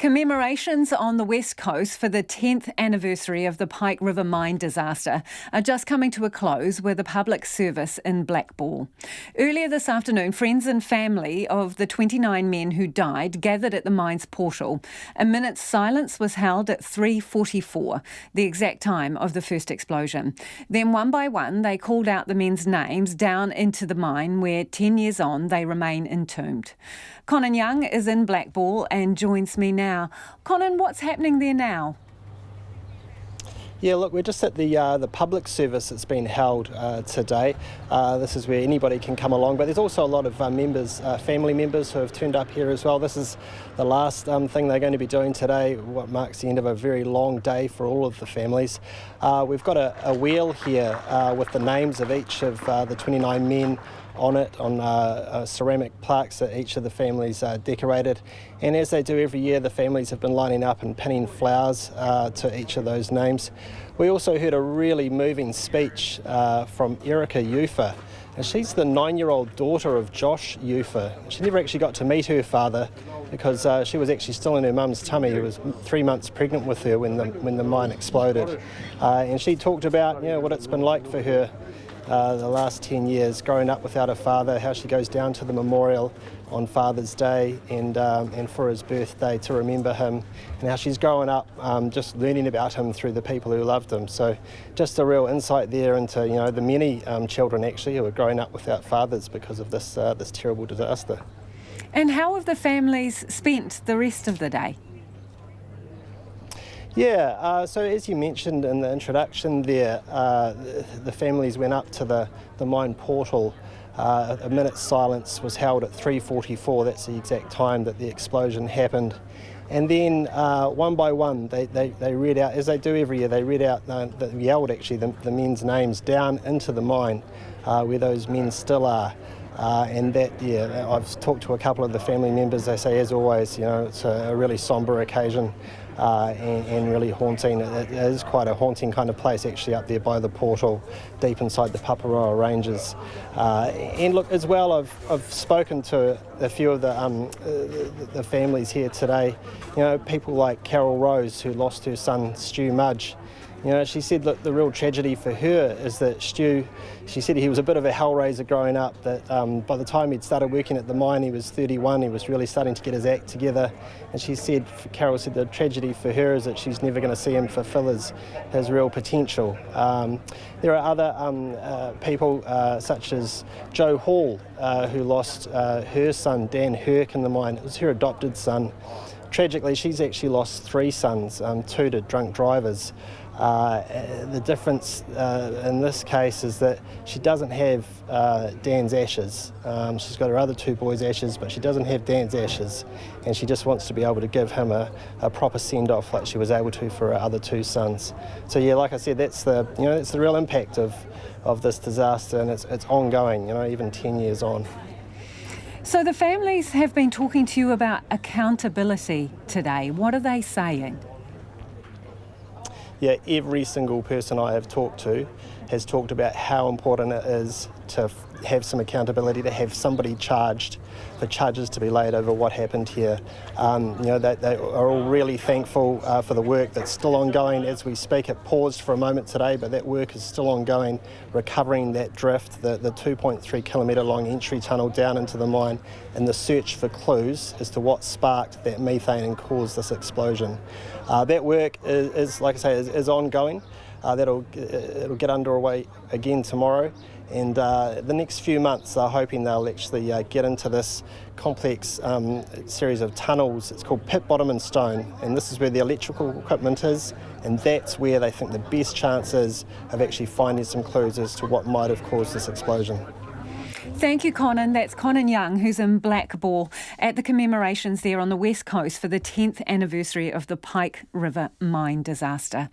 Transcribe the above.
Commemorations on the West Coast for the 10th anniversary of the Pike River Mine disaster are just coming to a close with a public service in Blackball. Earlier this afternoon, friends and family of the 29 men who died gathered at the mine's portal. A minute's silence was held at 3:44, the exact time of the first explosion. Then one by one, they called out the men's names down into the mine where 10 years on they remain entombed. Conan Young is in Blackball and joins me now. Conan, what's happening there now? Yeah, look, we're just at the public service that's been held today. This is where anybody can come along, but there's also a lot of family members who have turned up here as well. This is the last thing they're going to be doing today, what marks the end of a very long day for all of the families. We've got a wheel here with the names of each of the 29 men on it, on ceramic plaques that each of the families decorated. And as they do every year, the families have been lining up and pinning flowers to each of those names. We also heard a really moving speech from Erica Ufa, and she's the 9-year-old daughter of Josh Ufa. She never actually got to meet her father because she was actually still in her mum's tummy, who was 3 months pregnant with her when the mine exploded. And she talked about what it's been like for her the last 10 years, growing up without a father, how she goes down to the memorial on Father's Day and for his birthday to remember him, and how she's growing up just learning about him through the people who loved him. So just a real insight there into the many children actually who are growing up without fathers because of this terrible disaster. And how have the families spent the rest of the day? Yeah, so as you mentioned in the introduction there, the families went up to the mine portal. A minute's silence was held at 3:44, that's the exact time that the explosion happened. And then one by one they read out, as they do every year, they read out, yelled actually the men's names down into the mine where those men still are. And I've talked to a couple of the family members. They say, as always, it's a really sombre occasion and really haunting. It is quite a haunting kind of place actually up there by the portal, deep inside the Paparoa Ranges. And look, as well, I've spoken to a few of the families here today. People like Carol Rose, who lost her son Stu Mudge. She said that the real tragedy for her is that Stu, she said he was a bit of a hellraiser growing up, that by the time he'd started working at the mine, he was 31, he was really starting to get his act together. And she said, Carol said, the tragedy for her is that she's never going to see him fulfill his real potential. There are other people such as Jo Hall, who lost her son, Dan Herc, in the mine. It was her adopted son. Tragically, she's actually lost 3 sons, 2 to drunk drivers. The difference in this case is that she doesn't have Dan's ashes. She's got her other 2 boys' ashes, but she doesn't have Dan's ashes, and she just wants to be able to give him a proper send-off like she was able to for her other 2 sons. So yeah, like I said, that's the real impact of this disaster, and it's ongoing. Even 10 years on. So the families have been talking to you about accountability today. What are they saying? Yeah, every single person I have talked to has talked about how important it is to have some accountability, to have somebody charged, for charges to be laid over what happened here. They are all really thankful for the work that's still ongoing as we speak. It paused for a moment today, but that work is still ongoing, recovering that drift, the 2.3 kilometre long entry tunnel down into the mine, and the search for clues as to what sparked that methane and caused this explosion. That work is like I say, is ongoing. It'll get underway again tomorrow, and the next few months they're hoping they'll actually get into this complex series of tunnels. It's called Pit Bottom and Stone, and this is where the electrical equipment is, and that's where they think the best chance is of actually finding some clues as to what might have caused this explosion. Thank you, Conan. That's Conan Young, who's in Blackball at the Commemorations there on the West Coast for the 10th anniversary of the Pike River Mine disaster.